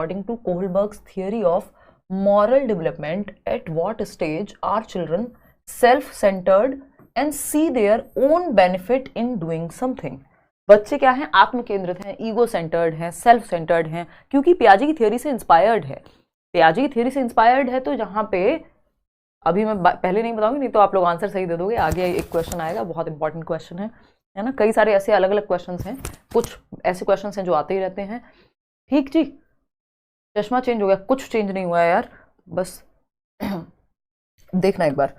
According to Kohlberg's theory of moral development, at what stage are children self-centered and see their own benefit in doing something? बच्चे क्या हैं? आत्म केंद्रित हैं, ego centred हैं, self centred हैं, क्योंकि पियाजे की थ्योरी से इंस्पायर्ड है। पियाजे की थ्योरी से इंस्पायर्ड है, तो यहाँ पे अभी मैं पहले नहीं बताऊंगी, नहीं तो आप लोग आंसर सही दे दोगे। आगे एक क्वेश्चन आएगा, बहुत इंपॉर्टेंट क्वेश्चन है ना। कई सारे ऐसे अलग अलग क्वेश्चन हैं, कुछ ऐसे क्वेश्चन हैं जो आते ही रहते हैं। ठीक जी, चश्मा चेंज हो गया, कुछ चेंज नहीं हुआ है यार, बस देखना एक बार।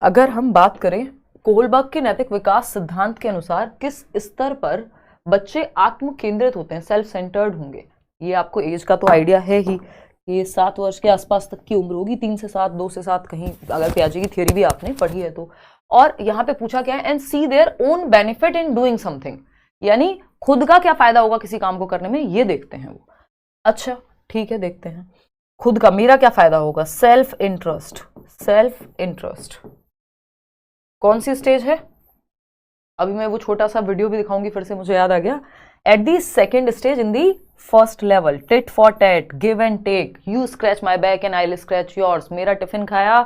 अगर हम बात करें कोहलबर्ग के नैतिक विकास सिद्धांत के अनुसार किस स्तर पर बच्चे आत्म केंद्रित होते हैं, सेल्फ सेंटर्ड होंगे, ये आपको एज का तो आइडिया है ही, ये 7 वर्ष के आसपास तक की उम्र होगी, 3 से 7, 2 से 7 कहीं, अगर पियाजे की थ्योरी भी आपने पढ़ी है तो। और यहाँ पे पूछा क्या है, and see their own benefit in doing something, यानी खुद का क्या फायदा होगा किसी काम को करने में, ये देखते हैं वो। अच्छा ठीक है, देखते हैं खुद का, मेरा क्या फायदा होगा, सेल्फ इंटरेस्ट। सेल्फ इंटरेस्ट कौन सी स्टेज है? अभी मैं वो छोटा सा वीडियो भी दिखाऊंगी, फिर से मुझे याद आ गया। At the second stage in the first level, tit for tat, give and take, you scratch my back and I will scratch yours. मेरा टिफिन खाया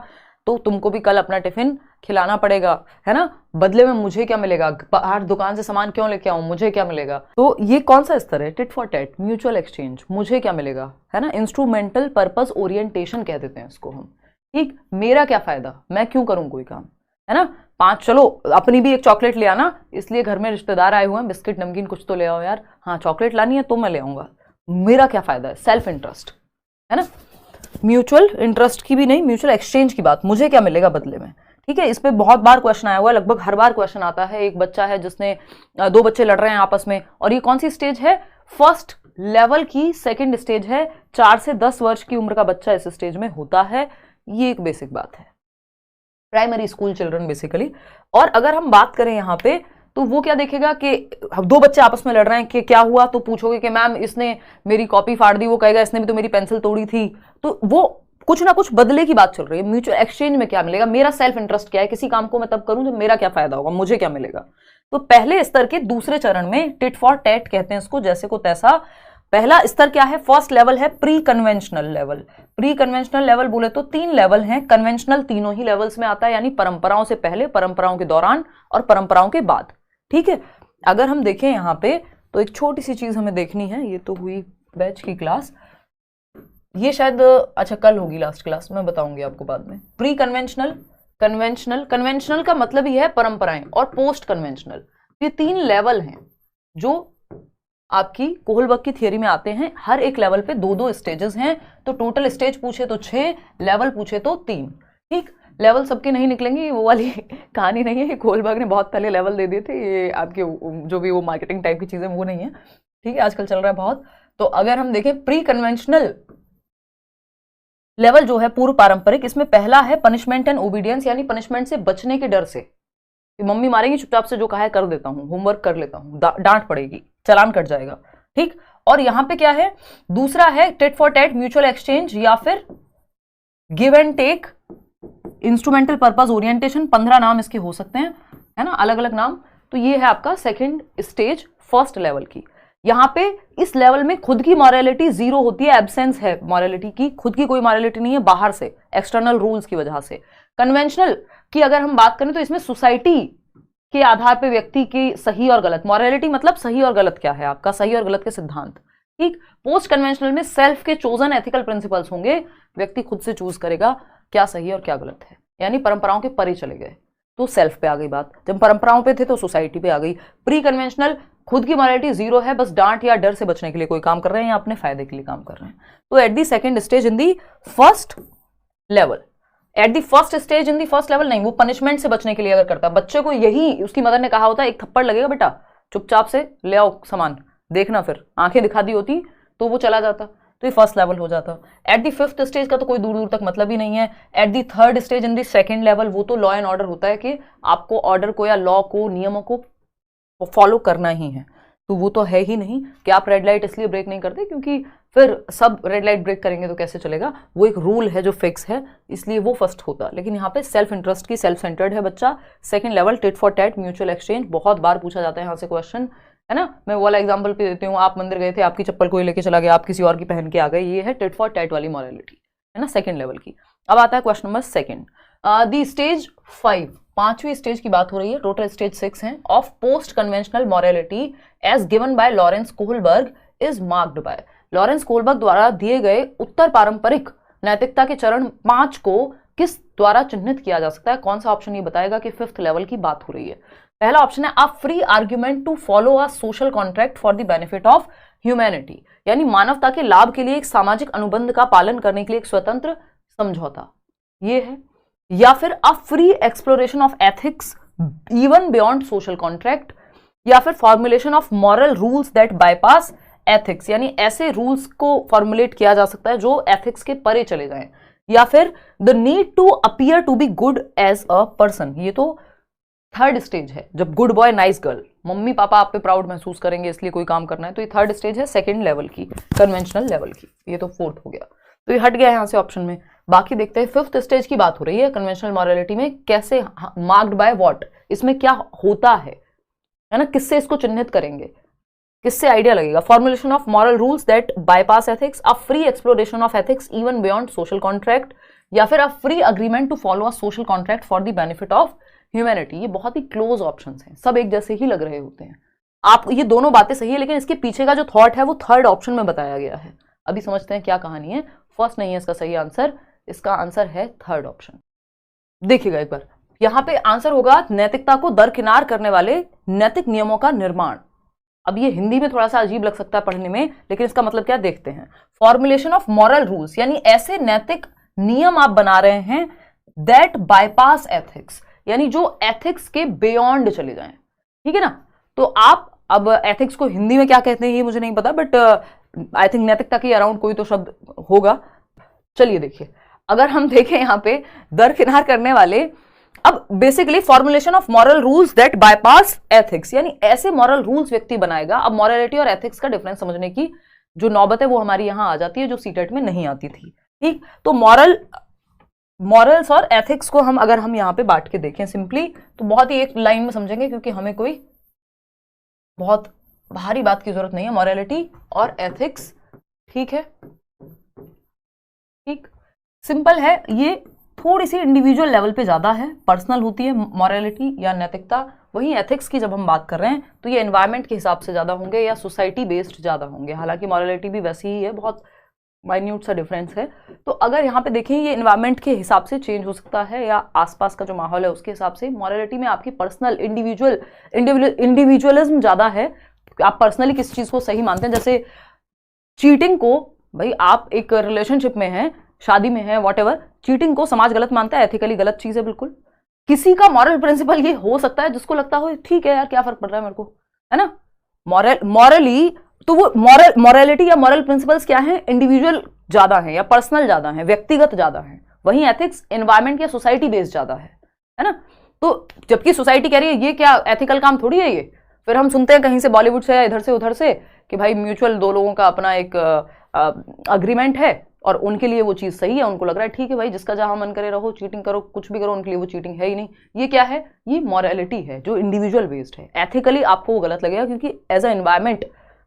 तो तुमको भी कल अपना टिफिन खिलाना पड़ेगा, है ना, बदले में मुझे क्या मिलेगा, बाहर दुकान से सामान क्यों लेके आऊं, मुझे क्या मिलेगा। तो ये कौन सा स्तर है? Tit for tat, mutual exchange, मुझे क्या मिलेगा, है ना, इंस्ट्रूमेंटल पर्पस ओरिएंटेशन कह देते हैं इसको हम। ठीक, मेरा क्या फायदा, मैं क्यों करूं कोई काम, है ना। 5 चलो अपनी भी एक चॉकलेट ले आना, इसलिए घर में रिश्तेदार आए हुए हैं, बिस्किट नमकीन कुछ तो ले आओ यार, हाँ चॉकलेट लानी है तो मैं ले आऊंगा, मेरा क्या फायदा है, सेल्फ इंटरेस्ट, है ना। म्यूचुअल इंटरेस्ट की भी नहीं, म्यूचुअल एक्सचेंज की बात, मुझे क्या मिलेगा बदले में। ठीक है, इस पे बहुत बार क्वेश्चन आया हुआ है, लगभग हर बार क्वेश्चन आता है। एक बच्चा है जिसने 2 बच्चे लड़ रहे हैं आपस में, और ये कौन सी स्टेज है, फर्स्ट लेवल की सेकेंड स्टेज है। 4 से 10 वर्ष की उम्र का बच्चा इस स्टेज में होता है, ये एक बेसिक बात है, प्राइमरी स्कूल चिल्ड्रन बेसिकली। और अगर हम बात करें यहाँ पे, तो वो क्या देखेगा कि 2 बच्चे आपस में लड़ रहे हैं कि क्या हुआ, तो पूछोगे कि मैम इसने मेरी कॉपी फाड़ दी, वो कहेगा इसने भी तो मेरी पेंसिल तोड़ी थी। तो वो कुछ ना कुछ बदले की बात चल रही है। म्यूचुअल एक्सचेंज में क्या मिलेगा, मेरा सेल्फ इंटरेस्ट क्या है, किसी काम को मैं तब करूं जब मेरा क्या फायदा होगा, मुझे क्या मिलेगा। तो पहले स्तर के दूसरे चरण में टिट फॉर टैट कहते हैं इसको, जैसे को तैसा। पहला स्तर क्या है, फर्स्ट लेवल है pre conventional level. Pre conventional level बोले तो 3 लेवल हैं, कन्वेंशनल तीनों ही लेवल्स में आता है, यानी परंपराओं से पहले, परंपराओं के दौरान और परंपराओं के बाद। ठीक है, अगर हम देखें यहाँ पे तो एक छोटी सी चीज हमें देखनी है, ये तो हुई बैच की क्लास, ये शायद अच्छा कल होगी लास्ट क्लास, मैं बताऊंगी आपको बाद में। प्री कन्वेंशनल, कन्वेंशनल, कन्वेंशनल का मतलब ही है परंपराएं, और पोस्ट कन्वेंशनल, ये 3 लेवल हैं जो आपकी कोहलबर्ग की थियरी में आते हैं। हर एक लेवल पे 2-2 स्टेजेस हैं, तो टोटल स्टेज पूछे तो 6, लेवल पूछे तो 3। ठीक, लेवल सबके नहीं निकलेंगे, वो वाली कहानी नहीं है, ये कोहलबर्ग ने बहुत पहले लेवल दे दिए थे, ये आपके जो भी वो मार्केटिंग टाइप की चीजें वो नहीं है। ठीक है, आजकल चल रहा है बहुत। तो अगर हम देखें प्री कन्वेंशनल लेवल जो है पूर्व पारंपरिक, इसमें पहला है पनिशमेंट एंड ओबीडियंस, यानी पनिशमेंट से बचने के डर से, मम्मी मारेगी चुपचाप से जो कहा है कर देता हूं, होमवर्क कर लेता हूं, डांट पड़ेगी, चालान कट जाएगा। ठीक, और यहां पे क्या है, दूसरा है tit for tat, mutual exchange, या फिर give and take, instrumental purpose orientation, 15 नाम इसके हो सकते हैं, है ना, अलग अलग नाम। तो ये है आपका सेकेंड स्टेज फर्स्ट लेवल की। यहां पे इस लेवल में खुद की मॉरलिटी 0 होती है, एब्सेंस है मॉरलिटी की, खुद की कोई मॉरलिटी नहीं है, बाहर से एक्सटर्नल रूल्स की वजह से। कन्वेंशनल की अगर हम बात करें तो इसमें सोसाइटी के आधार पे व्यक्ति की सही और गलत, मॉरलिटी मतलब सही और गलत क्या है, आपका सही और गलत के सिद्धांत। ठीक, पोस्ट कन्वेंशनल में सेल्फ के चोजन एथिकल प्रिंसिपल्स होंगे, व्यक्ति खुद से चूज करेगा क्या सही और क्या गलत है, यानी परंपराओं के परे चले गए तो सेल्फ पे आ गई बात, जब परंपराओं पे थे तो सोसाइटी पे आ गई। प्री कन्वेंशनल, खुद की मॉरलिटी 0 है, बस डांट या डर से बचने के लिए कोई काम कर रहे हैं या अपने फायदे के लिए काम कर रहे हैं। तो eight the second stage in the first level, at the first stage in the first level नहीं, वो पनिशमेंट से बचने के लिए अगर करता है, बच्चे को यही उसकी मदर ने कहा होता है, एक थप्पड़ लगेगा बेटा, चुपचाप से ले आओ सामान, देखना, फिर आंखें दिखा दी होती तो वो चला जाता, तो ये फर्स्ट लेवल हो जाता। एट दी 5th स्टेज का तो कोई दूर दूर तक मतलब ही नहीं है। At the 3rd stage in the second level, वो तो लॉ एंड ऑर्डर होता है कि आपको ऑर्डर को या लॉ को, नियमों को फॉलो करना ही है, तो वो तो है ही नहीं कि आप रेड लाइट इसलिए ब्रेक नहीं करते क्योंकि फिर सब रेड लाइट ब्रेक करेंगे तो कैसे चलेगा, वो एक रूल है जो फिक्स है, इसलिए वो फर्स्ट होता। लेकिन यहाँ पे सेल्फ इंटरेस्ट की, सेल्फ सेंटर्ड है बच्चा। Second level tit for tat, mutual exchange, बहुत बार पूछा जाता है यहाँ से क्वेश्चन, है ना। मैं वो वाला एग्जाम्पल पे देती हूँ, आप मंदिर गए थे, आपकी चप्पल कोई लेके चला गया, आप किसी और की पहन के आ गए, ये है टिट फॉर टैट वाली मॉरलिटी, है ना, सेकंड लेवल की। अब आता है क्वेश्चन नंबर सेकंड, दी स्टेज 5, पांचवी स्टेज की बात हो रही है, टोटल स्टेज 6 हैं, of post conventional morality as given by Lawrence Kohlberg is marked by. Lawrence Kohlberg द्वारा दिए गए उत्तर पारंपरिक नैतिकता के चरण 5 को किस द्वारा चिन्हित किया जा सकता है? कौन सा ऑप्शन ये बताएगा कि 5th लेवल की बात हो रही है? पहला ऑप्शन है, a free argument to follow a social contract for the benefit of humanity, यानी मानवता के लाभ के लिए एक सामाजिक अनुबंध का पालन करने के लिए एक स्वतंत्र समझौता, ये है। या फिर a free exploration of ethics even beyond social contract, या फिर formulation of moral rules that bypass ethics, यानी ऐसे रूल्स को फॉर्मुलेट किया जा सकता है जो एथिक्स के परे चले जाएं, या फिर the need to appear to be good as a person, ये तो थर्ड स्टेज है, जब good boy nice girl, mummy papa आप पे प्राउड महसूस करेंगे इसलिए कोई काम करना है, तो ये थर्ड स्टेज है सेकंड लेवल की, कन्वेंशनल लेवल की, ये तो फोर्थ हो गया, तो ये हट गया यहां से ऑप्शन में। बाकी देखते हैं 5th स्टेज की बात हो रही है कन्वेंशनल मॉरलिटी में, कैसे मार्क्ड बाय व्हाट, इसमें क्या होता है ना, किससे इसको चिन्हित करेंगे, किससे आइडिया लगेगा? Formulation of moral rules that bypass ethics, a free exploration of ethics even beyond social contract, या फिर a free agreement to follow a social contract for the benefit of humanity. ये बहुत ही क्लोज ऑप्शंस हैं, सब एक जैसे ही लग रहे होते हैं। आप ये दोनों बातें सही है, लेकिन इसके पीछे का जो थॉट है वो थर्ड ऑप्शन में बताया गया है। अभी समझते हैं क्या कहानी है। फर्स्ट नहीं है इसका सही आंसर, इसका आंसर है थर्ड ऑप्शन। देखिएगा एक बार, यहां पे आंसर होगा नैतिकता को दरकिनार करने वाले नैतिक नियमों का निर्माण। अब ये हिंदी में थोड़ा सा अजीब लग सकता है पढ़ने में, लेकिन इसका मतलब क्या देखते हैं। फॉर्मुलेशन ऑफ मॉरल रूल्स, यानी ऐसे नैतिक नियम आप बना रहे हैं दैट बाईपास एथिक्स, यानी जो एथिक्स के बियॉन्ड चले जाएं, ठीक है ना। तो आप अब एथिक्स को हिंदी में क्या कहते हैं ये मुझे नहीं पता, बट आई थिंक नैतिकता के अराउंड कोई तो शब्द होगा। चलिए देखिए, अगर हम देखें यहां पे दरकिनार करने वाले, अब basically formulation of moral rules that bypass ethics, यानी ऐसे मॉरल रूल्स व्यक्ति बनाएगा। अब मॉरलिटी और एथिक्स का डिफरेंस समझने की जो नौबत है वो हमारी यहां आ जाती है, जो सीटेट में नहीं आती थी, ठीक। तो मॉरल्स और एथिक्स को अगर हम यहां पे बांट के देखें सिंपली, तो बहुत ही एक लाइन में समझेंगे, क्योंकि हमें कोई बहुत भारी बात की जरूरत नहीं है। मॉरलिटी और एथिक्स, ठीक है, ठीक, सिंपल है। ये थोड़ी सी इंडिविजुअल लेवल पे ज्यादा है, पर्सनल होती है मॉरलिटी या नैतिकता। वहीं एथिक्स की जब हम बात कर रहे हैं तो ये एनवायरनमेंट के हिसाब से ज्यादा होंगे या सोसाइटी बेस्ड ज्यादा होंगे। हालांकि मॉरलिटी भी वैसी ही है, बहुत माइन्यूट सा डिफरेंस है। तो अगर यहाँ पे देखें, ये एनवायरनमेंट के हिसाब से चेंज हो सकता है या आसपास का जो माहौल है उसके हिसाब से। मॉरलिटी में आपकी पर्सनल इंडिविजुअलिज्म ज्यादा है, आप पर्सनली किस चीज को सही मानते हैं। जैसे चीटिंग को, भाई आप एक रिलेशनशिप में हैं, शादी में है, वॉटएवर, चीटिंग को समाज गलत मानता है, एथिकली गलत चीज है बिल्कुल। किसी का मॉरल प्रिंसिपल ये हो सकता है जिसको लगता हो ठीक है यार, क्या फर्क पड़ रहा है मेरे को, है ना। मॉरली तो वो मॉरलिटी या मॉरल प्रिंसिपल्स क्या है, इंडिविजुअल ज्यादा है या पर्सनल ज्यादा है, व्यक्तिगत ज्यादा है। वहीं एथिक्स एनवायरमेंट या सोसाइटी बेस्ड ज्यादा है ना। तो जबकि सोसाइटी कह रही है ये क्या एथिकल काम थोड़ी है ये। फिर हम सुनते हैं कहीं से, बॉलीवुड से या इधर से उधर से, कि भाई म्यूचुअल दो लोगों का अपना एक अग्रीमेंट है और उनके लिए वो चीज सही है, उनको लग रहा है ठीक है भाई, जिसका जहां मन करे रहो, चीटिंग करो, कुछ भी करो, उनके लिए वो चीटिंग है ही नहीं। ये क्या है, ये मॉरलिटी है जो इंडिविजुअल बेस्ड है। एथिकली आपको वो गलत लगेगा क्योंकि एज अ एनवायरमेंट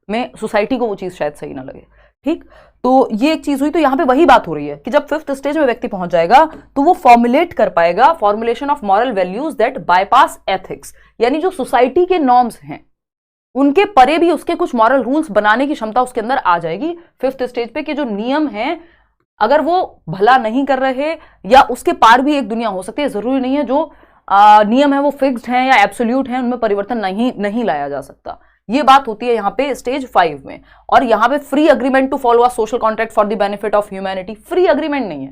में सोसाइटी को वो चीज शायद सही ना लगे, ठीक। तो ये एक चीज हुई। तो यहाँ पे वही बात हो रही है कि जब 5th स्टेज में व्यक्ति पहुंच जाएगा तो वो फॉर्मुलेट कर पाएगा formulation of moral values that bypass ethics, यानी जो सोसाइटी के नॉर्म्स हैं उनके परे भी उसके कुछ मॉरल रूल्स बनाने की क्षमता उसके अंदर आ जाएगी 5th स्टेज पे, कि जो नियम हैं अगर वो भला नहीं कर रहे या उसके पार भी एक दुनिया हो सकती है। जरूरी नहीं है जो नियम है वो फिक्स्ड हैं या एब्सोल्यूट हैं, उनमें परिवर्तन नहीं लाया जा सकता। ये बात होती है यहाँ पे स्टेज 5 में। और यहाँ पे free agreement to follow a social contract for the benefit of humanity, free agreement नहीं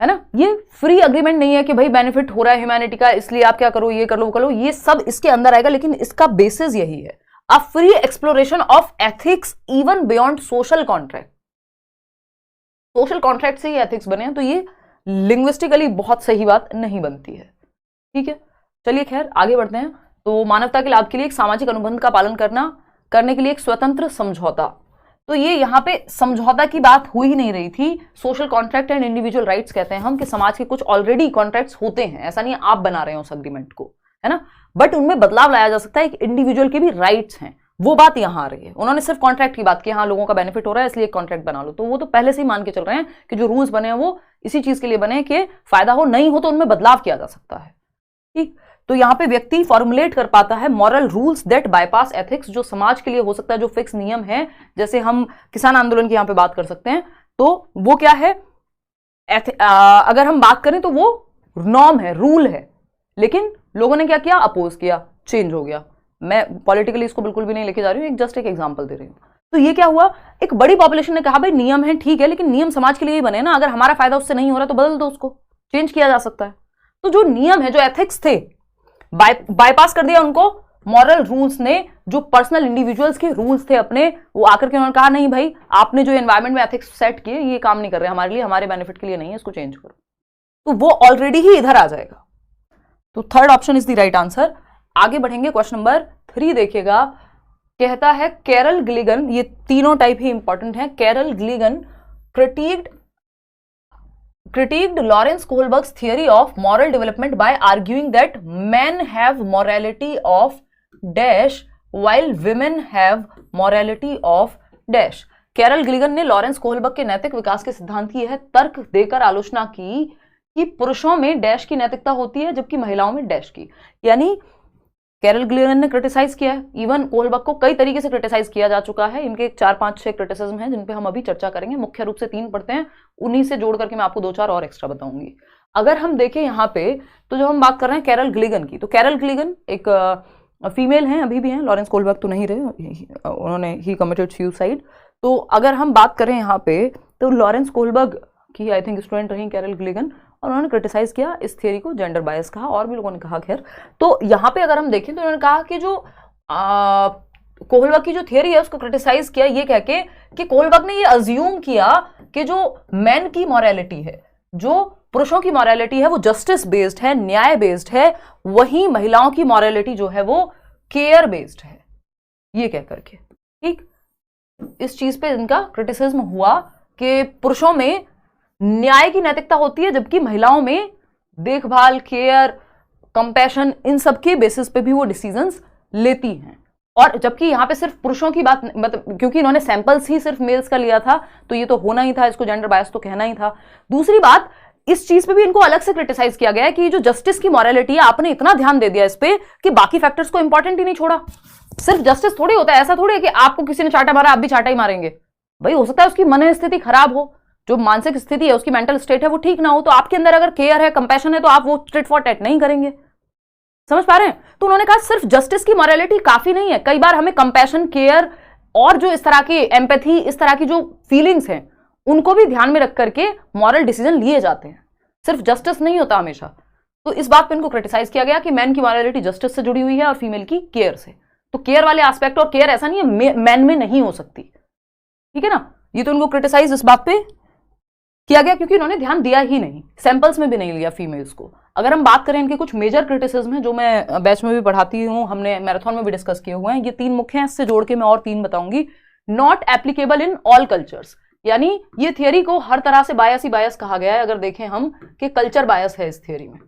है ना। ये फ्री अग्रीमेंट नहीं है कि भाई बेनिफिट हो रहा है ह्यूमैनिटी का इसलिए आप क्या करो, ये कर लो, वो कर लो, ये सब इसके अंदर आएगा। लेकिन इसका बेसिस यही है, a free exploration of ethics even beyond social contract. Social contract से ही एथिक्स बने हैं, तो ये लिंग्विस्टिकली बहुत सही बात नहीं बनती है, ठीक है। चलिए खैर आगे बढ़ते हैं। तो मानवता के लाभ के लिए एक सामाजिक अनुबंध का पालन करने के लिए एक स्वतंत्र समझौता। तो ये यहाँ पे समझौता की बात हो ही नहीं रही थी। Social contract and individual rights कहते हैं हम, कि समाज के कुछ ऑलरेडी कॉन्ट्रैक्ट्स होते हैं, ऐसा नहीं है आप बना रहे हो उस अग्रीमेंट को, है ना, बट उनमें बदलाव लाया जा सकता है, एक इंडिविजुअल के भी राइट्स हैं, वो बात यहां आ रही है। उन्होंने सिर्फ कॉन्ट्रैक्ट की बात की, हाँ लोगों का बेनिफिट हो रहा है इसलिए कॉन्ट्रैक्ट बना लो, तो वो तो पहले से ही मान के चल रहे हैं कि जो रूल्स बने हैं वो इसी चीज के लिए बने हैं कि फायदा हो, नहीं हो तो उनमें बदलाव किया जा सकता है। ठीक, तो यहां पे व्यक्ति फॉर्मुलेट कर पाता है moral rules that bypass ethics, जो समाज के लिए हो सकता है, जो फिक्स नियम है, जैसे हम किसान आंदोलन की यहां पे बात कर सकते हैं, तो वो क्या है, अगर हम बात करें तो वो नॉर्म है, रूल है, लेकिन लोगों ने क्या किया, अपोज किया, चेंज हो गया। मैं पॉलिटिकली इसको बिल्कुल भी नहीं लेके जा रही हूँ, जस्ट एक एग्जांपल दे रही हूँ। तो ये क्या हुआ, एक बड़ी पॉपुलेशन ने कहा भाई नियम है ठीक है, लेकिन नियम समाज के लिए ही बने ना, अगर हमारा फायदा उससे नहीं हो रहा तो बदल दो, उसको चेंज किया जा सकता है। तो जो नियम है, जो एथिक्स थे, बाईपास कर दिया उनको मॉरल रूल्स ने, जो पर्सनल इंडिविजुअल्स के रूल्स थे अपने, वो आकर के उन्होंने कहा नहीं भाई आपने जो एनवायरमेंट में एथिक्स सेट किए ये काम नहीं कर रहे हमारे लिए, हमारे बेनिफिट के लिए नहीं है, इसको चेंज करो, तो वो ऑलरेडी ही इधर आ जाएगा। तो third option is the right answer. आगे बढ़ेंगे, क्वेश्चन नंबर 3 देखिएगा, कहता है कैरल गिलिगन, ये तीनों टाइप ही इंपॉर्टेंट है, Carol Gilligan critiqued Lawrence Kohlberg's theory of moral development by arguing that men have morality of dash while women have morality of dash। Carol Gilligan ने Lawrence Kohlberg के नैतिक विकास के सिद्धांत की यह तर्क देकर आलोचना की कि पुरुषों में डैश की नैतिकता होती है जबकि महिलाओं में डैश की। यानी कैरल गिलिगन ने क्रिटिसाइज किया है, इवन कोहलबर्ग को कई तरीके से क्रिटिसाइज किया जा चुका है, इनके 4-5-6 क्रिटिसिज्म हैं जिन पे हम अभी चर्चा करेंगे, मुख्य रूप से 3 पढ़ते हैं, उन्हीं से जोड़ करके मैं आपको 2-4 और एक्स्ट्रा बताऊंगी। अगर हम देखें यहाँ पे, तो जब हम बात कर रहे हैं कैरल गिलिगन की, तो कैरल गिलिगन एक फीमेल हैं, अभी भी हैं, लॉरेंस कोहलबर्ग तो नहीं रहे, उन्होंने ही कमिटेड सुसाइड। तो अगर हम बात करें यहाँ पे, तो लॉरेंस कोहलबर्ग की आई थिंक स्टूडेंट रही कैरल गिलिगन, और उन्होंने क्रिटिसाइज किया इस थियरी को, जेंडर बायस कहा, और भी लोगों ने कहा। खैर, तो यहाँ पे अगर हम देखें तो उन्होंने कहा कि जो कोहलबर्ग की जो थियरी है उसको क्रिटिसाइज किया ये कह के कि कोहलबर्ग ने ये अज्यूम किया कि जो मैन की मॉरलिटी है, जो पुरुषों की मॉरलिटी है वो जस्टिस बेस्ड है, न्याय बेस्ड है, वहीं महिलाओं की मॉरलिटी जो है वो केयर बेस्ड है, ये कह करके। ठीक, इस चीज पे इनका क्रिटिसिज्म हुआ कि पुरुषों में न्याय की नैतिकता होती है जबकि महिलाओं में देखभाल, केयर, कंपैशन, इन सब के बेसिस पे भी वो डिसीजंस लेती हैं। और जबकि यहाँ पे सिर्फ पुरुषों की बात, मतलब क्योंकि इन्होंने सैंपल्स ही सिर्फ मेल्स का लिया था तो ये तो होना ही था, इसको जेंडर बायस तो कहना ही था। दूसरी बात, इस चीज पे भी इनको अलग से क्रिटिसाइज किया गया है कि जो जस्टिस की मॉरलिटी है, आपने इतना ध्यान दे दिया इस पे कि बाकी फैक्टर्स को इंपॉर्टेंट ही नहीं छोड़ा। सिर्फ जस्टिस थोड़ी होता है, ऐसा थोड़ी है कि आपको किसी ने चाटा मारा आप भी चाटा ही मारेंगे। भाई हो सकता है उसकी मन स्थिति खराब हो, जो मानसिक स्थिति है उसकी मेंटल स्टेट है वो ठीक ना हो, तो आपके अंदर अगर केयर है, कंपैशन है, तो आप वो टिट फॉर टैट नहीं करेंगे। समझ पा रहे हैं? तो उन्होंने कहा सिर्फ जस्टिस की मॉरलिटी काफी नहीं है, कई बार हमें कंपैशन, केयर और जो इस तरह की एम्पैथी, इस तरह की जो फीलिंग्स हैं उनको भी ध्यान में रख करके मॉरल डिसीजन लिए जाते हैं, सिर्फ जस्टिस नहीं होता हमेशा। तो इस बात पे इनको क्रिटिसाइज किया गया कि मैन की मॉरलिटी जस्टिस से जुड़ी हुई है और फीमेल की केयर से। तो केयर वाले एस्पेक्ट, और केयर ऐसा नहीं है मैन में नहीं हो सकती, ठीक है ना। ये तो इनको क्रिटिसाइज इस बात पे किया गया क्योंकि उन्होंने ध्यान दिया ही नहीं, सैंपल्स में भी नहीं लिया फीमेल्स को। अगर हम बात करें इनके कुछ मेजर क्रिटिसिज्म हैं जो मैं बैच में भी पढ़ाती हूँ, हमने मैराथन में भी डिस्कस किए हुए हैं, ये 3 मुख्य हैं, इससे जोड़ के मैं और 3 बताऊंगी। Not applicable in all cultures, यानी ये थियरी को हर तरह से बायस ही बायस कहा गया है। अगर देखें हम कि कल्चर बायस है इस थियरी में,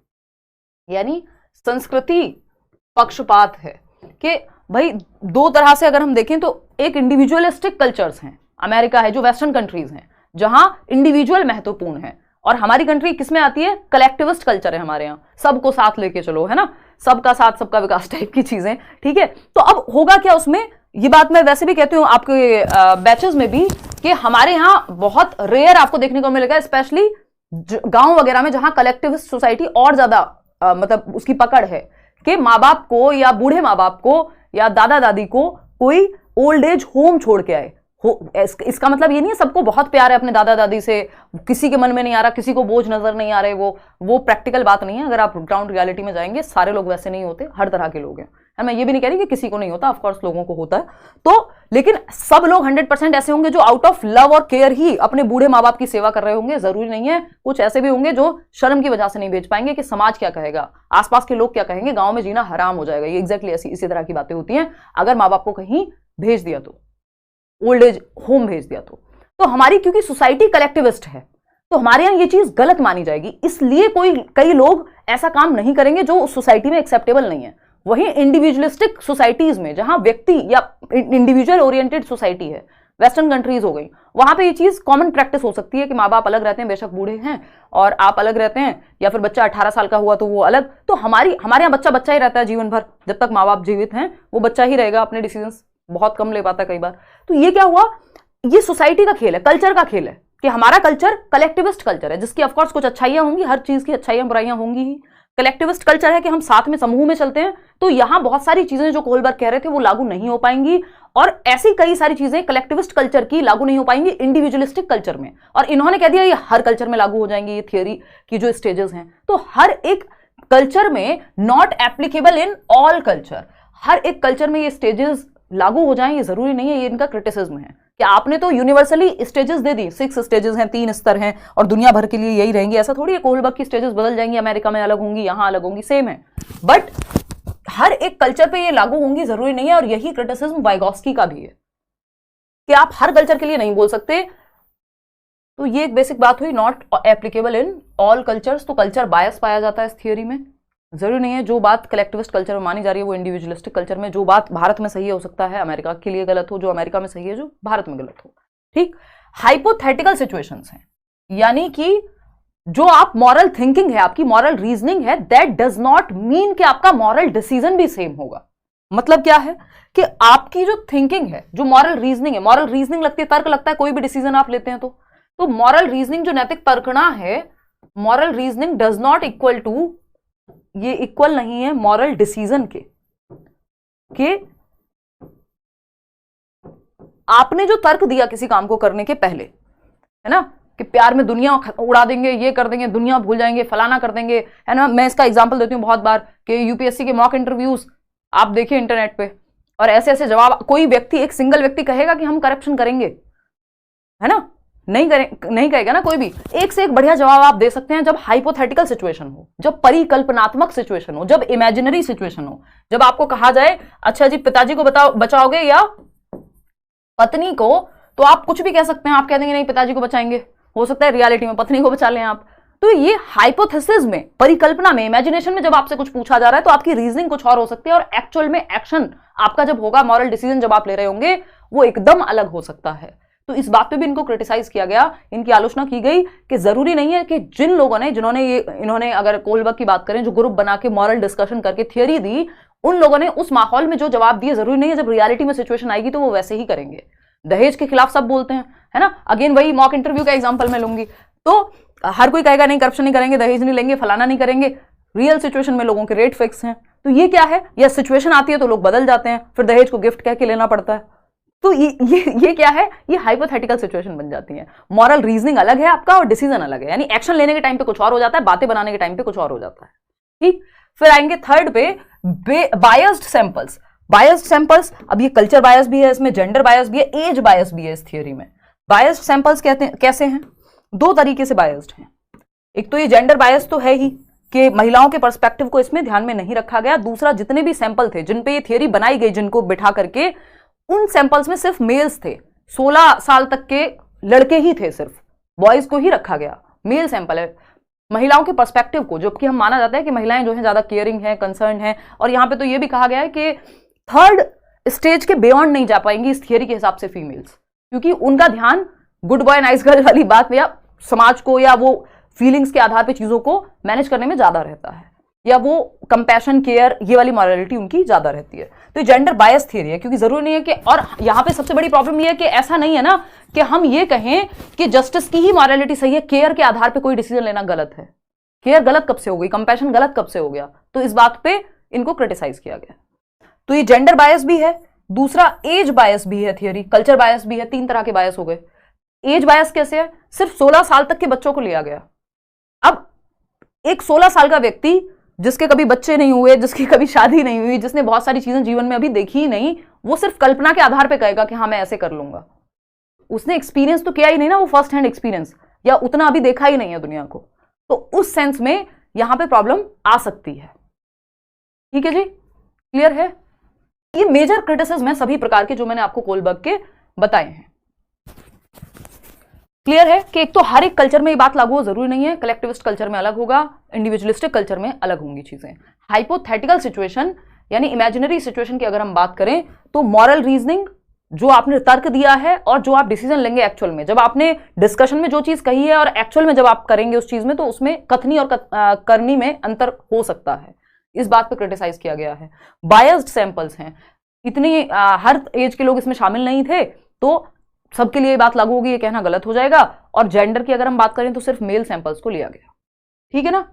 यानी संस्कृति पक्षपात है कि भाई 2 तरह से अगर हम देखें तो एक इंडिविजुअलिस्टिक कल्चर्स हैं, अमेरिका है, जो वेस्टर्न कंट्रीज हैं जहां इंडिविजुअल महत्वपूर्ण है, और हमारी कंट्री किसमें आती है, कलेक्टिविस्ट कल्चर है हमारे यहाँ, सबको साथ लेके चलो, है ना, सबका साथ सबका विकास टाइप की चीजें, ठीक है। तो अब होगा क्या उसमें, ये बात मैं वैसे भी कहती हूँ आपके बैचेस में भी कि हमारे यहाँ बहुत रेयर आपको देखने को मिलेगा, स्पेशली गांव वगैरह में जहां कलेक्टिविस्ट सोसाइटी और ज्यादा मतलब उसकी पकड़ है कि माँ बाप को या बूढ़े माँ बाप को या दादा दादी को कोई ओल्ड एज होम छोड़ के आए हो। इसका मतलब ये नहीं है सबको बहुत प्यार है अपने दादा दादी से, किसी के मन में नहीं आ रहा, किसी को बोझ नजर नहीं आ रहे, वो प्रैक्टिकल बात नहीं है। अगर आप ग्राउंड रियलिटी में जाएंगे सारे लोग वैसे नहीं होते, हर तरह के लोग हैं। मैं ये भी नहीं कह रही कि किसी को नहीं होता, ऑफ कोर्स लोगों को होता है, तो लेकिन सब लोग 100% ऐसे होंगे जो आउट ऑफ लव और केयर ही अपने बूढ़े माँ बाप की सेवा कर रहे होंगे, जरूरी नहीं है। कुछ ऐसे भी होंगे जो शर्म की वजह से नहीं भेज पाएंगे कि समाज क्या कहेगा, आसपास के लोग क्या कहेंगे, गांव में जीना हराम हो जाएगा। ये एग्जैक्टली इसी तरह की बातें होती हैं अगर माँ बाप को कहीं भेज दिया तो, ओल्ड एज होम भेज दिया तो हमारी क्योंकि सोसाइटी कलेक्टिविस्ट है, तो हमारे यहाँ ये चीज गलत मानी जाएगी, इसलिए कई लोग ऐसा काम नहीं करेंगे जो उस सोसाइटी में एक्सेप्टेबल नहीं है। वहीं इंडिविजुअलिस्टिक सोसाइटीज में, जहां व्यक्ति या इंडिविजुअल ओरिएंटेड सोसाइटी है, वेस्टर्न कंट्रीज हो गई, वहां पे ये चीज कॉमन प्रैक्टिस हो सकती है कि माँ बाप अलग रहते हैं, बेशक बूढ़े हैं, और आप अलग रहते हैं, या फिर बच्चा 18 साल का हुआ तो वो अलग। तो हमारे यहाँ बच्चा बच्चा ही रहता है जीवन भर, जब तक माँ बाप जीवित हैं वो बच्चा ही रहेगा, अपने डिसीजंस बहुत कम ले पाता है कई बार। तो ये क्या हुआ, ये सोसाइटी का खेल है, कल्चर का खेल है कि हमारा कल्चर कलेक्टिविस्ट कल्चर है, जिसकी ऑफकोर्स कुछ अच्छाइयां होंगी, हर चीज की अच्छाइयां बुराइयां होंगी ही। कलेक्टिविस्ट कल्चर है कि हम साथ में समूह में चलते हैं, तो यहां बहुत सारी चीजें जो कोहलबर्ग कह रहे थे वो लागू नहीं हो पाएंगी, और ऐसी कई सारी चीजें कलेक्टिविस्ट कल्चर की लागू नहीं हो पाएंगी इंडिविजुअलिस्टिक कल्चर में। और इन्होंने कह दिया ये हर कल्चर में लागू हो जाएंगी, ये थियोरी की जो स्टेजेस हैं। तो हर एक कल्चर में, not applicable in all culture, हर एक कल्चर में ये स्टेजेस लागू हो जाएं ये जरूरी नहीं है। ये इनका क्रिटिसिज्म है कि आपने तो यूनिवर्सली स्टेजेस दे दी, 6 स्टेजेस हैं, 3 स्तर हैं, और दुनिया भर के लिए यही रहेंगी। ऐसा थोड़ी है कोहलबर्ग की स्टेजेस बदल जाएंगी, अमेरिका में अलग होंगी, यहां अलग होंगी, सेम है, बट हर एक कल्चर पे ये लागू होंगी जरूरी नहीं है। और यही क्रिटिसिज्म वाइगॉस्की का भी है कि आप हर कल्चर के लिए नहीं बोल सकते। तो ये एक बेसिक बात हुई, not applicable in all cultures. तो कल्चर बायस पाया जाता है इस थियोरी में। जरूरी नहीं है जो बात कलेक्टिविस्ट कल्चर में मानी जा रही है वो इंडिविजुअलिस्टिक कल्चर में, जो बात भारत में सही है हो सकता है अमेरिका के लिए गलत हो, जो अमेरिका में सही है जो भारत में गलत हो। ठीक, हाइपोथेटिकल सिचुएशंस हैं, यानी कि जो आप मॉरल थिंकिंग है, आपकी मॉरल रीजनिंग है, दैट डज नॉट मीन कि आपका मॉरल डिसीजन भी सेम होगा। मतलब क्या है कि आपकी जो थिंकिंग है, जो मॉरल रीजनिंग है, मॉरल रीजनिंग लगती है, तर्क लगता है, कोई भी डिसीजन आप लेते हैं तो मॉरल रीजनिंग जो नैतिक तर्कना है, moral reasoning does not equal to, ये इक्वल नहीं है मॉरल डिसीजन के आपने जो तर्क दिया किसी काम को करने के पहले, है ना, कि प्यार में दुनिया उड़ा देंगे, ये कर देंगे, दुनिया भूल जाएंगे, फलाना कर देंगे, है ना। मैं इसका एग्जांपल देती हूँ बहुत बार कि यूपीएससी के मॉक इंटरव्यूज आप देखिए इंटरनेट पे, और ऐसे ऐसे जवाब, कोई व्यक्ति, एक सिंगल व्यक्ति कहेगा कि हम करप्शन करेंगे, है ना, नहीं कहेगा ना कोई भी। एक से एक बढ़िया जवाब आप दे सकते हैं जब हाइपोथेटिकल सिचुएशन हो, जब परिकल्पनात्मक सिचुएशन हो, जब इमेजिनरी सिचुएशन हो, जब आपको कहा जाए अच्छा जी पिताजी को बचाओगे या पत्नी को, तो आप कुछ भी कह सकते हैं, आप कह देंगे नहीं पिताजी को बचाएंगे, हो सकता है रियलिटी में पत्नी को बचा लें आप। तो ये हाइपोथेसिस में, परिकल्पना में, इमेजिनेशन में जब आपसे कुछ पूछा जा रहा है तो आपकी रीजनिंग कुछ और हो सकती है, और एक्चुअल में एक्शन आपका जब होगा, मॉरल डिसीजन जब आप ले रहे होंगे, वो एकदम अलग हो सकता है। तो इस बात पे भी इनको क्रिटिसाइज किया गया, इनकी आलोचना की गई कि जरूरी नहीं है कि जिन लोगों ने, इन्होंने अगर कोहलबर्ग की बात करें, जो ग्रुप बना के मॉरल डिस्कशन करके थियरी दी, उन लोगों ने उस माहौल में जो जवाब दिए, जरूरी नहीं है जब रियलिटी में सिचुएशन आएगी तो वो वैसे ही करेंगे। दहेज के खिलाफ सब बोलते हैं, है ना, अगेन वही मॉक इंटरव्यू का एग्जांपल मैं लूंगी, तो हर कोई कहेगा नहीं करप्शन नहीं करेंगे, दहेज नहीं लेंगे, फलाना नहीं करेंगे, रियल सिचुएशन में लोगों के रेट फिक्स हैं। तो ये क्या है, यह सिचुएशन आती है तो लोग बदल जाते हैं, फिर दहेज को गिफ्ट कह के लेना पड़ता है। तो ये क्या है, ये हाइपोथेटिकल सिचुएशन बन जाती है। मॉरल रीजनिंग अलग है आपका और डिसीजन अलग है, यानी एक्शन लेने के टाइम पे कुछ और हो जाता है, बातें बनाने के टाइम पे कुछ और हो जाता है। ठीक, फिर आएंगे थर्ड पे, बायस्ड सैंपल्स। बायस्ड सैंपल्स, अब ये कल्चर बायस भी है, इसमें जेंडर बायस भी है, एज बायस भी है इस थियोरी में। बायस्ड सैंपल्स कहते हैं, कैसे हैं, दो तरीके से बायस्ड हैं। एक तो ये जेंडर बायस तो है ही कि महिलाओं के पर्सपेक्टिव को इसमें ध्यान में नहीं रखा गया। दूसरा, जितने भी सैंपल थे जिन पे ये थियोरी बनाई गई, जिनको बिठा करके, उन सैंपल्स में सिर्फ मेल्स थे, 16 साल तक के लड़के ही थे, सिर्फ बॉयज को ही रखा गया, मेल सैंपल है। महिलाओं के पर्सपेक्टिव को, जबकि हम माना जाता है कि महिलाएं जो है ज्यादा केयरिंग है, कंसर्न है, और यहां पे तो ये भी कहा गया है कि थर्ड स्टेज के बियॉन्ड नहीं जा पाएंगी इस थियरी के हिसाब से फीमेल्स, क्योंकि उनका ध्यान गुड बॉय नाइस गर्ल वाली बात में, या समाज को, या वो फीलिंग्स के आधार पे चीजों को मैनेज करने में ज्यादा रहता है, या वो कंपैशन, केयर, ये वाली मॉरलिटी उनकी ज्यादा रहती है। तो जेंडर बायस थियरी है, क्योंकि जरूरी नहीं है कि, और यहां पे सबसे बड़ी प्रॉब्लम ये है कि ऐसा नहीं है ना कि हम ये कहें कि जस्टिस की ही मॉरलिटी सही है, केयर के आधार पे कोई डिसीजन लेना गलत है। केयर गलत कब से हो गई, कंपैशन गलत कब से हो गया? तो इस बात पे इनको क्रिटिसाइज किया गया। तो ये जेंडर बायस भी है, दूसरा एज बायस भी है थियरी, कल्चर बायस भी है, 3 तरह के बायस हो गए। एज बायस कैसे है? सिर्फ 16 साल तक के बच्चों को लिया गया। अब एक 16 साल का व्यक्ति जिसके कभी बच्चे नहीं हुए, जिसकी कभी शादी नहीं हुई, जिसने बहुत सारी चीजें जीवन में अभी देखी ही नहीं, वो सिर्फ कल्पना के आधार पे कहेगा कि हाँ मैं ऐसे कर लूंगा। उसने एक्सपीरियंस तो किया ही नहीं ना, वो फर्स्ट हैंड एक्सपीरियंस, या उतना अभी देखा ही नहीं है दुनिया को। तो उस सेंस में यहां पे प्रॉब्लम आ सकती है। ठीक है जी, क्लियर है? ये मेजर क्रिटिसिज्म है सभी प्रकार के जो मैंने आपको कोहलबर्ग के बताए हैं। क्लियर है कि एक तो हर एक कल्चर में ये बात लागू हो जरूरी नहीं है, कलेक्टिविस्ट कल्चर में अलग होगा, इंडिविजुअलिस्टिक कल्चर में अलग होंगी चीजें। हाइपोथेटिकल सिचुएशन यानी इमेजिनरी सिचुएशन की अगर हम बात करें तो मॉरल रीजनिंग, जो आपने तर्क दिया है और जो आप डिसीजन लेंगे एक्चुअल में, जब आपने डिस्कशन में जो चीज कही है और एक्चुअल में जब आप करेंगे उस चीज में, तो उसमें कथनी और करनी में अंतर हो सकता है। इस बात पे क्रिटिसाइज किया गया है। बायस्ड सैंपल्स हैं, इतनी हर एज के लोग इसमें शामिल नहीं थे, तो सबके लिए बात लागू होगी, ये कहना गलत हो जाएगा। और जेंडर की अगर हम बात करें तो सिर्फ मेल सैंपल्स को लिया गया। ठीक है ना,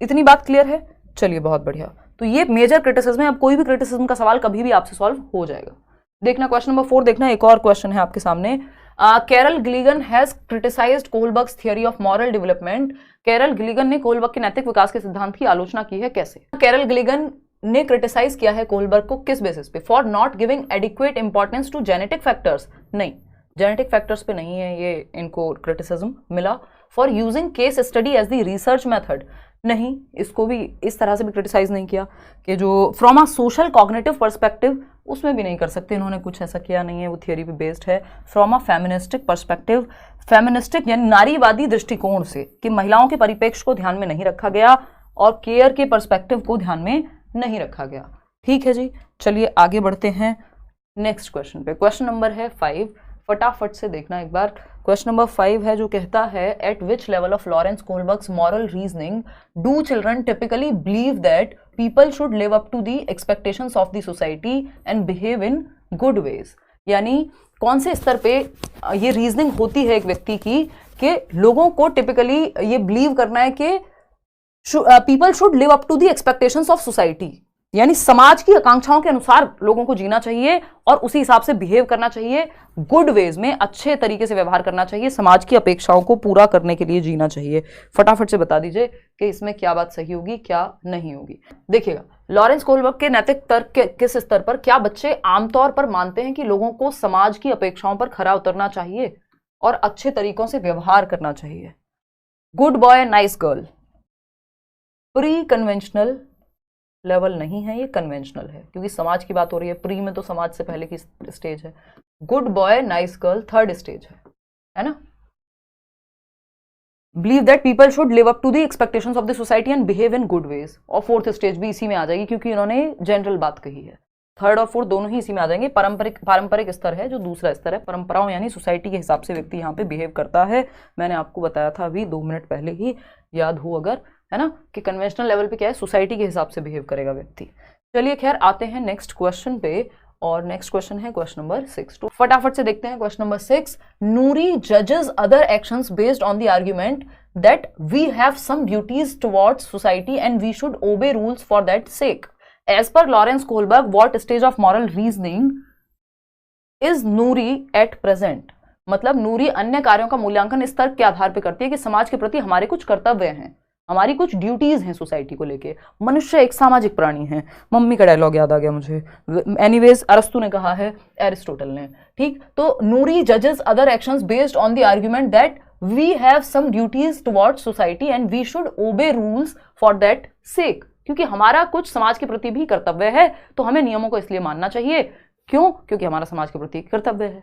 इतनी बात क्लियर है? चलिए बहुत बढ़िया। तो ये मेजर क्रिटिसिज्म है। अब कोई भी क्रिटिसिज्म का सवाल कभी भी आपसे सॉल्व हो जाएगा। देखना क्वेश्चन नंबर 4, देखना एक और क्वेश्चन है आपके सामने। Carol Gilligan has criticized Kohlberg's theory of moral development. Carol Gilligan ने कोलबर्ग के नैतिक विकास के सिद्धांत की आलोचना की है, कैसे? कैरल गिलिगन ने क्रिटिसाइज किया है कोलबर्ग को किस बेसिस पे? For not giving adequate importance to genetic factors. नहीं, जेनेटिक फैक्टर्स पे नहीं है ये इनको क्रिटिसिज्म मिला। For using case study as the research method, नहीं, इसको भी इस तरह से भी क्रिटिसाइज नहीं किया कि जो from a social cognitive perspective, उसमें भी नहीं कर सकते इन्होंने, कुछ ऐसा किया नहीं है, वो थियोरी पे बेस्ड है। From a feministic perspective, feministic यानी नारीवादी दृष्टिकोण से, कि महिलाओं के परिप्रेक्ष्य को ध्यान में नहीं रखा गया और केयर के पर्सपेक्टिव को ध्यान में नहीं रखा गया। ठीक है जी, चलिए आगे बढ़ते हैं नेक्स्ट क्वेश्चन पे। क्वेश्चन नंबर है 5, फटाफट से देखना एक बार। क्वेश्चन नंबर 5 है जो कहता है, at which level of Lawrence Kohlberg's moral reasoning do children typically believe that people should live up to the expectations of the society and behave in good ways. यानी कौन से स्तर पे ये रीजनिंग होती है एक व्यक्ति की कि लोगों को टिपिकली ये बिलीव करना है कि people should live up to the expectations of society, यानी समाज की आकांक्षाओं के अनुसार लोगों को जीना चाहिए और उसी हिसाब से बिहेव करना चाहिए, गुड वेज में, अच्छे तरीके से व्यवहार करना चाहिए, समाज की अपेक्षाओं को पूरा करने के लिए जीना चाहिए। फटाफट से बता दीजिए कि इसमें क्या बात सही होगी, क्या नहीं होगी। देखिएगा, लॉरेंस कोलबर्ग के नैतिक तर्क के किस स्तर पर, क्या बच्चे आमतौर पर मानते हैं कि लोगों को समाज की अपेक्षाओं पर खरा उतरना चाहिए और अच्छे तरीकों से व्यवहार करना चाहिए? Good boy nice girl, pre conventional level नहीं है, ये कन्वेंशनल है, क्योंकि समाज की बात हो रही है। प्री में तो समाज से पहले की स्टेज है। Good boy nice girl third stage है ना? Believe that people should live up to the expectations of the society and behave in good ways, और फोर्थ स्टेज भी इसी में आ जाएगी, क्योंकि इन्होंने जनरल बात कही है। थर्ड और फोर्थ दोनों ही इसी में आ जाएंगे। पारंपरिक स्तर है जो दूसरा स्तर है, परंपराओं यानी सोसाइटी के हिसाब से व्यक्ति यहाँ पे बिहेव करता है। मैंने आपको बताया था अभी 2 मिनट पहले ही, याद हो अगर, है ना, कि कन्वेंशनल लेवल पे क्या है, सोसाइटी के हिसाब से बिहेव करेगा व्यक्ति। चलिए खैर आते हैं नेक्स्ट क्वेश्चन पे, और नेक्स्ट क्वेश्चन है क्वेश्चन नंबर 6। तो फटाफट से देखते हैं क्वेश्चन नंबर 6। नूरी जजेस other actions based on the argument that we have some duties towards society and we should obey rules for that sake. As per Lawrence Kohlberg, what stage of moral reasoning is Nuri at present? मतलब नूरी अन्य कार्यों का मूल्यांकन इस तर्क के आधार पर करती है कि समाज के प्रति हमारे कुछ कर्तव्य हैं, हमारी कुछ ड्यूटीज हैं सोसाइटी को लेके। मनुष्य एक सामाजिक प्राणी है। मम्मी का डायलॉग याद आ गया मुझे, एनीवेज अरस्तु ने कहा है, एरिस्टोटल ने। ठीक, तो नूरी जजेस other actions based on the argument that we have some duties towards society and we should obey rules for that sake. क्योंकि हमारा कुछ समाज के प्रति भी कर्तव्य है, तो हमें नियमों को इसलिए मानना चाहिए। क्यों? क्योंकि हमारा समाज के प्रति कर्तव्य है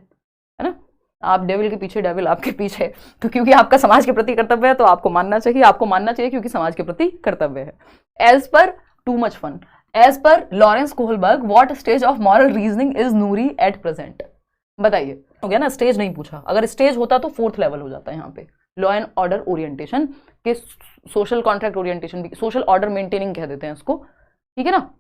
ना? आप डेविल के पीछे, डेविल आपके पीछे, तो क्योंकि आपका समाज के प्रति कर्तव्य है तो आपको मानना चाहिए, आपको मानना चाहिए क्योंकि समाज के प्रति कर्तव्य है। As per too much fun, as per Lawrence Kohlberg, what stage of moral reasoning is Nuri at present? बताइए। हो गया ना, स्टेज नहीं पूछा, अगर स्टेज होता तो 4th लेवल हो जाता है यहाँ पे। लॉ एंड ऑर्डर ओरिएंटेशन के सोशल कॉन्ट्रैक्ट ओरिएंटेशन भी, सोशल ऑर्डर मेंटेनिंग कह देते हैं इसको, ठीक है ना?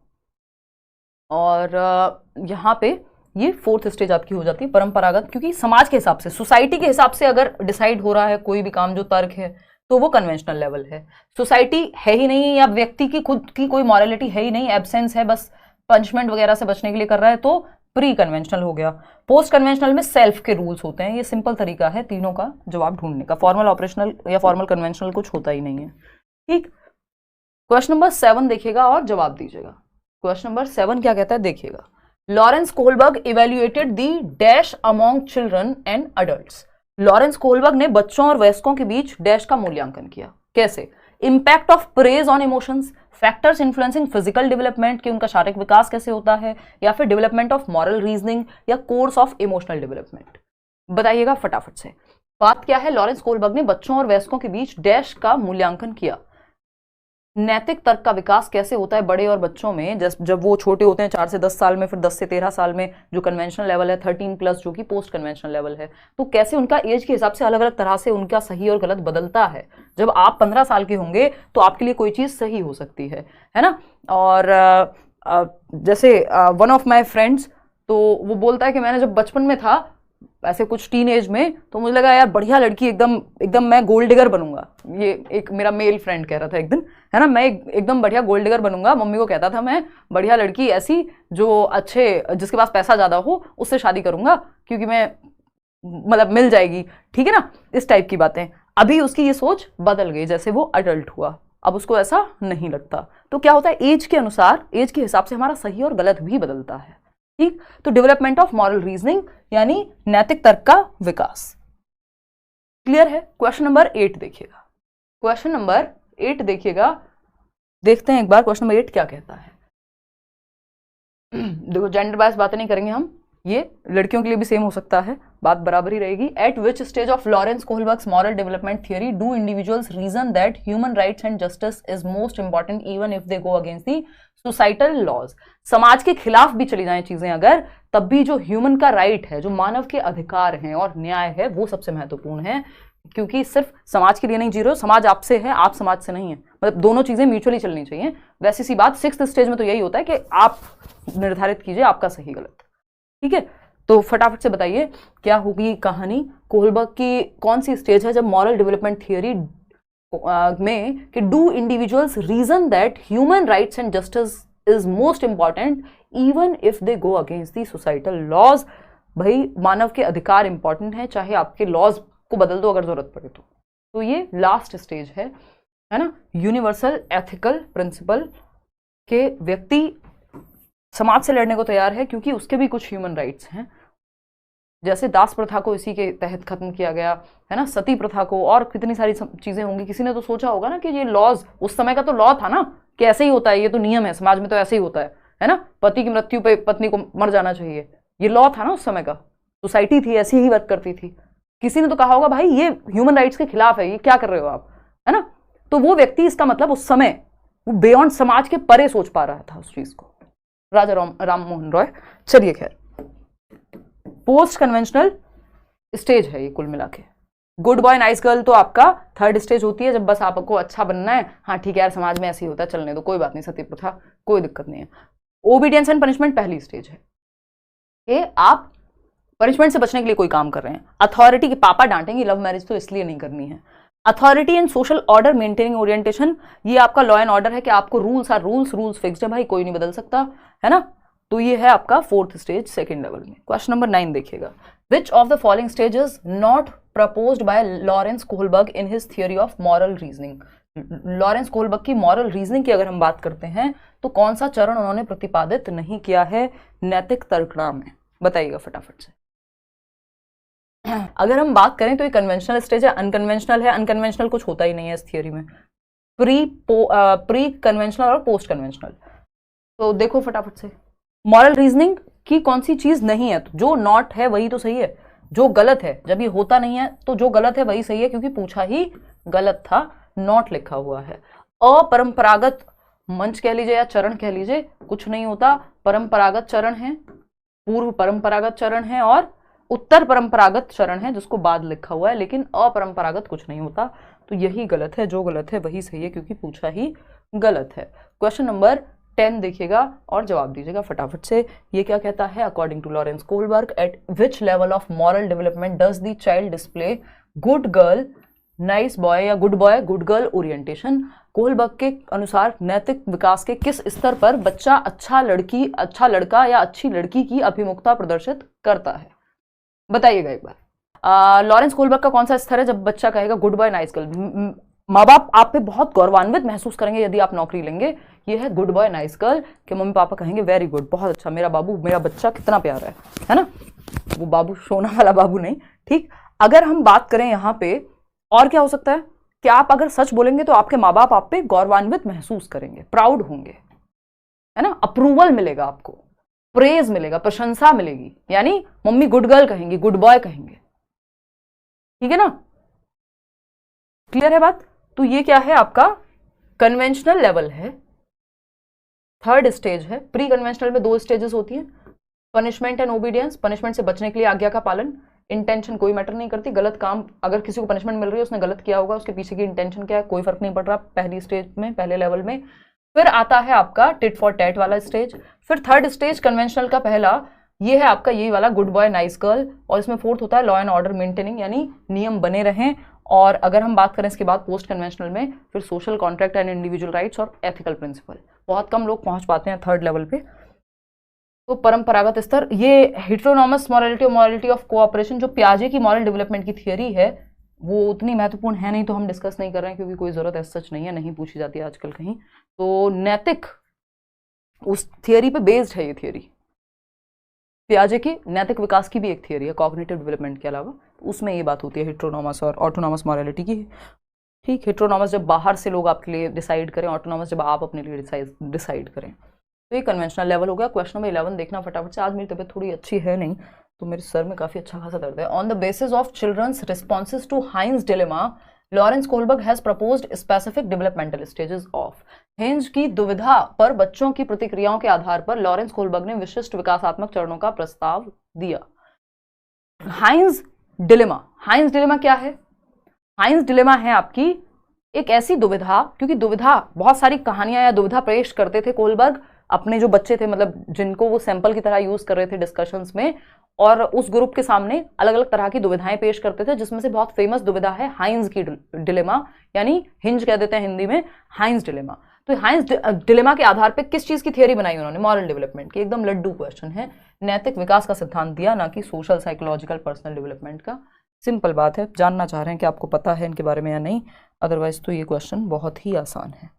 और यहाँ पे ये 4th स्टेज आपकी हो जाती है परंपरागत, क्योंकि समाज के हिसाब से, सोसाइटी के हिसाब से अगर डिसाइड हो रहा है कोई भी काम जो तर्क है, तो वो कन्वेंशनल लेवल है। सोसाइटी है ही नहीं या व्यक्ति की खुद की कोई मॉरलिटी है ही नहीं, एब्सेंस है, बस पनिशमेंट वगैरह से बचने के लिए कर रहा है, तो प्री कन्वेंशनल हो गया। पोस्ट कन्वेंशनल में सेल्फ के रूल्स होते हैं। ये सिंपल तरीका है तीनों का जवाब ढूंढने का, फॉर्मल, ऑपरेशनल या फॉर्मल कन्वेंशनल कुछ होता ही नहीं है। ठीक, क्वेश्चन नंबर 7 देखिएगा और जवाब दीजिएगा। क्वेश्चन नंबर 7 क्या कहता है, देखिएगा। Lawrence Kohlberg evaluated the dash among children and adults. Lawrence Kohlberg ने बच्चों और वयस्कों के बीच डैश का मूल्यांकन किया। कैसे? Impact of praise on emotions, factors influencing physical development, कि उनका शारीरिक विकास कैसे होता है, या फिर डेवलपमेंट ऑफ मॉरल रीजनिंग, या कोर्स ऑफ इमोशनल डेवलपमेंट। बताइएगा फटाफट से। बात क्या है, लॉरेंस कोहलबर्ग ने बच्चों और वयस्कों के बीच डैश का मूल्यांकन किया। नैतिक तर्क का विकास कैसे होता है बड़े और बच्चों में, जब वो छोटे होते हैं 4 से 10 साल में, फिर 10 से 13 साल में जो कन्वेंशनल लेवल है, 13+ जो कि पोस्ट कन्वेंशनल लेवल है, तो कैसे उनका एज के हिसाब से अलग अलग तरह से उनका सही और गलत बदलता है। जब आप 15 साल के होंगे तो आपके लिए कोई चीज़ सही हो सकती है ना। और जैसे वन ऑफ माई फ्रेंड्स, तो वो बोलता है कि मैंने जब बचपन में था ऐसे कुछ टीन एज में, तो मुझे लगा यार बढ़िया लड़की, एकदम एकदम मैं गोल्ड डिगर बनूंगा। ये एक मेरा मेल फ्रेंड कह रहा था एक दिन, है ना, मैं एकदम बढ़िया गोल्ड डिगर बनूंगा। मम्मी को कहता था मैं बढ़िया लड़की ऐसी जो अच्छे, जिसके पास पैसा ज़्यादा हो, उससे शादी करूंगा क्योंकि मैं मतलब मिल जाएगी, ठीक है ना, इस टाइप की बातें। अभी उसकी ये सोच बदल गई जैसे वो अडल्ट हुआ, अब उसको ऐसा नहीं लगता। तो क्या होता है, एज के अनुसार, एज के हिसाब से हमारा सही और गलत भी बदलता है, ठीक। तो डेवलपमेंट ऑफ मॉरल रीजनिंग यानी नैतिक तर्क का विकास। क्लियर है। क्वेश्चन नंबर 8 देखिएगा, क्वेश्चन नंबर 8 देखिएगा, देखते हैं एक बार क्वेश्चन नंबर 8 क्या कहता है। देखो जेंडर बायस बातें नहीं करेंगे हम, ये लड़कियों के लिए भी सेम हो सकता है, बात बराबर ही रहेगी। At which stage of Lawrence Kohlberg's moral development theory do individuals reason that human rights and justice is most important even if they go against the societal laws. समाज के खिलाफ भी चली जाएं चीजें अगर, तब भी जो ह्यूमन का राइट है, जो मानव के अधिकार हैं और न्याय है, वो सबसे महत्वपूर्ण है। क्योंकि सिर्फ समाज के लिए नहीं जी रहे हो, समाज आपसे है, आप समाज से नहीं है, मतलब दोनों चीजें म्यूचुअली चलनी चाहिए। वैसी सी बात 6th स्टेज में तो यही होता है कि आप निर्धारित कीजिए आपका सही गलत, ठीक है। तो फटाफट से बताइए क्या होगी कहानी। कोहलबर्ग की कौन सी स्टेज है जब मॉरल डेवलपमेंट थियरी में कि do individuals reason that human rights and justice is most important even if they go against the societal laws. भाई मानव के अधिकार इंपॉर्टेंट है, चाहे आपके लॉज को बदल दो अगर जरूरत पड़े तो ये लास्ट स्टेज है ना। यूनिवर्सल एथिकल प्रिंसिपल के व्यक्ति समाज से लड़ने को तैयार है क्योंकि उसके भी कुछ ह्यूमन राइट्स हैं। जैसे दास प्रथा को इसी के तहत खत्म किया गया है ना, सती प्रथा को, और कितनी सारी चीजें होंगी। किसी ने तो सोचा होगा ना कि ये लॉज, उस समय का तो लॉ था ना कि ऐसे ही होता है, ये तो नियम है, समाज में तो ऐसे ही होता है ना, पति की मृत्यु पे पत्नी को मर जाना चाहिए, ये लॉ था ना उस समय का, सोसाइटी थी ऐसी ही वर्क करती थी। किसी ने तो कहा होगा भाई ये ह्यूमन राइट्स के खिलाफ है, ये क्या कर रहे हो आप, है ना। तो वो व्यक्ति, इसका मतलब उस समय वो बियॉन्ड समाज के परे सोच पा रहा था उस चीज को, राजा राम मोहन रॉय। चलिए खैर, पोस्ट कन्वेंशनल स्टेज है ये कुल मिला के। गुड बॉय नाइस गर्ल तो आपका 3rd स्टेज होती है, जब बस आपको अच्छा बनना है, हाँ ठीक है यार समाज में ऐसे ही होता है, चलने दो, कोई बात नहीं, सती प्रथा कोई दिक्कत नहीं है। ओबीडियंस एंड पनिशमेंट पहली स्टेज है कि आप पनिशमेंट से बचने के लिए कोई काम कर रहे हैं। अथॉरिटी के पापा डांटेंगे, लव मैरिज तो इसलिए नहीं करनी है। Authority and social order maintaining orientation, ये आपका लॉ एंड ऑर्डर है कि आपको रूल्स आर रूल्स फिक्स्ड है भाई, कोई नहीं बदल सकता, है ना। तो ये है आपका 4th स्टेज 2nd लेवल में। क्वेश्चन नंबर 9 देखिएगा, which of the following stage is not proposed by Lawrence Kohlberg in his theory of moral reasoning. Lawrence Kohlberg की मॉरल रीजनिंग की अगर हम बात करते हैं तो कौन सा चरण उन्होंने प्रतिपादित नहीं किया है नैतिक तर्कणा में, बताइएगा फटाफट से। अगर हम बात करें तो ये कन्वेंशनल स्टेज है, अनकन्वेंशनल है। अनकन्वेंशनल कुछ होता ही नहीं है इस थियोरी में, प्री कन्वेंशनल और पोस्ट कन्वेंशनल। तो देखो फटाफट से, मॉरल रीजनिंग की कौन सी चीज नहीं है, तो जो नॉट है वही तो सही है, जो गलत है, जब ये होता नहीं है तो जो गलत है वही सही है, क्योंकि पूछा ही गलत था, नॉट लिखा हुआ है। अपरंपरागत मंच कह लीजिए या चरण कह लीजिए, कुछ नहीं होता। परंपरागत चरण है, पूर्व परंपरागत चरण है और उत्तर परंपरागत चरण है जिसको बाद लिखा हुआ है, लेकिन अपरंपरागत कुछ नहीं होता। तो यही गलत है, जो गलत है वही सही है, क्योंकि पूछा ही गलत है। क्वेश्चन नंबर 10 देखिएगा और जवाब दीजिएगा फटाफट से। ये क्या कहता है, according to Lawrence Kohlberg at which level of moral development does the child display good girl nice boy या good boy good girl orientation. Kohlberg के अनुसार नैतिक विकास के किस स्तर पर बच्चा अच्छा लड़का या अच्छी लड़की की अभिमुखता प्रदर्शित करता है, बताइएगा एक बार। लॉरेंस कोहलबर्ग का कौन सा स्तर है जब बच्चा कहेगा गुड बॉय नाइस गर्ल। माँ बाप आप पे बहुत गौरवान्वित महसूस करेंगे यदि आप नौकरी लेंगे। ये है गुड बॉय नाइस गर्ल कि मम्मी पापा कहेंगे वेरी गुड, बहुत अच्छा, मेरा बाबू, मेरा बच्चा कितना प्यारा है ना। वो बाबू सोना वाला बाबू नहीं, ठीक। अगर हम बात करें यहाँ पे और क्या हो सकता है कि आप अगर सच बोलेंगे तो आपके माँ बाप आप पे गौरवान्वित महसूस करेंगे, प्राउड होंगे, है ना, अप्रूवल मिलेगा आपको, प्रेज मिलेगा, प्रशंसा मिलेगी, यानी मम्मी गुड गर्ल कहेंगी, गुड बॉय कहेंगे। ठीक है ना, क्लियर है बात। तो ये क्या है आपका कन्वेंशनल लेवल है, थर्ड स्टेज है। प्री कन्वेंशनल में 2 स्टेजेस होती हैं, पनिशमेंट एंड ओबीडियंस, पनिशमेंट से बचने के लिए आज्ञा का पालन। इंटेंशन कोई मैटर नहीं करती, गलत काम, अगर किसी को पनिशमेंट मिल रही है उसने गलत किया होगा, उसके पीछे की इंटेंशन क्या है कोई फर्क नहीं पड़ रहा पहली स्टेज में, पहले लेवल में। फिर आता है आपका टिट फॉर टैट वाला स्टेज। फिर थर्ड स्टेज कन्वेंशनल का पहला ये है आपका यही वाला गुड बॉय नाइस गर्ल, और इसमें फोर्थ होता है लॉ एंड ऑर्डर मेंटेनिंग, यानी नियम बने रहें। और अगर हम बात करें इसके बाद पोस्ट कन्वेंशनल में, फिर social contract and individual rights और एथिकल प्रिंसिपल। बहुत कम लोग पहुंच पाते हैं थर्ड लेवल पे। तो परंपरागत स्तर, ये हेटेरोनॉमस मॉरलिटी और मॉरलिटी ऑफ कोऑपरेशन, जो पियाजे की मॉरल डेवलपमेंट की थियरी है, वो उतनी महत्वपूर्ण है नहीं, तो हम डिस्कस नहीं कर रहे हैं क्योंकि कोई जरूरत ऐसा सच नहीं है, नहीं पूछी जाती है आजकल कहीं। तो नैतिक उस थियरी पे बेस्ड है ये थियरी। पियाजे की नैतिक विकास की भी एक थियरी है कॉग्निटिव डेवलपमेंट के अलावा, उसमें ये बात होती है हेटेरोनॉमस और ऑटोनॉमस मॉरलिटी की। ठीक, हेटेरोनॉमस जब बाहर से लोग आपके लिए डिसाइड करें, ऑटोनॉमस जब आप अपने लिए डिसाइड करें। तो ये कन्वेंशनल लेवल हो गया। क्वेश्चन नंबर 11 देखना फटाफट से। आज मेरी तबीयत थोड़ी अच्छी है नहीं, तो मेरे सर में काफी अच्छा खासा दर्द है। On the basis of children's responses to Heinz dilemma, Lawrence Kohlberg has proposed specific developmental stages of. Heinz की दुविधा पर बच्चों की प्रतिक्रियाओं के आधार पर लॉरेंस कोलबर्ग ने विशिष्ट विकासात्मक चरणों का प्रस्ताव दिया। हाइंस डिलेमा, हाइंस डिलेमा क्या है? हाइंस डिलेमा है आपकी एक ऐसी दुविधा, क्योंकि दुविधा बहुत सारी कहानियां या दुविधा पेश करते थे कोलबर्ग अपने जो बच्चे थे, मतलब जिनको वो सैंपल की तरह यूज कर रहे थे डिस्कशंस में, और उस ग्रुप के सामने अलग अलग तरह की दुविधाएं पेश करते थे, जिसमें से बहुत फेमस दुविधा है हाइंस की डिलेमा, यानी हिंज कह देते हैं हिंदी में, हाइंस डिलेमा। तो हाइंस डिलेमा के आधार पे किस चीज की थियरी बनाई उन्होंने? मॉरल डेवलपमेंट की। एकदम लड्डू क्वेश्चन है। नैतिक विकास का सिद्धांत दिया, ना कि सोशल साइकोलॉजिकल पर्सनल डेवलपमेंट का। सिंपल बात है, जानना चाह रहे हैं कि आपको पता है इनके बारे में या नहीं, अदरवाइज तो ये क्वेश्चन बहुत ही आसान है।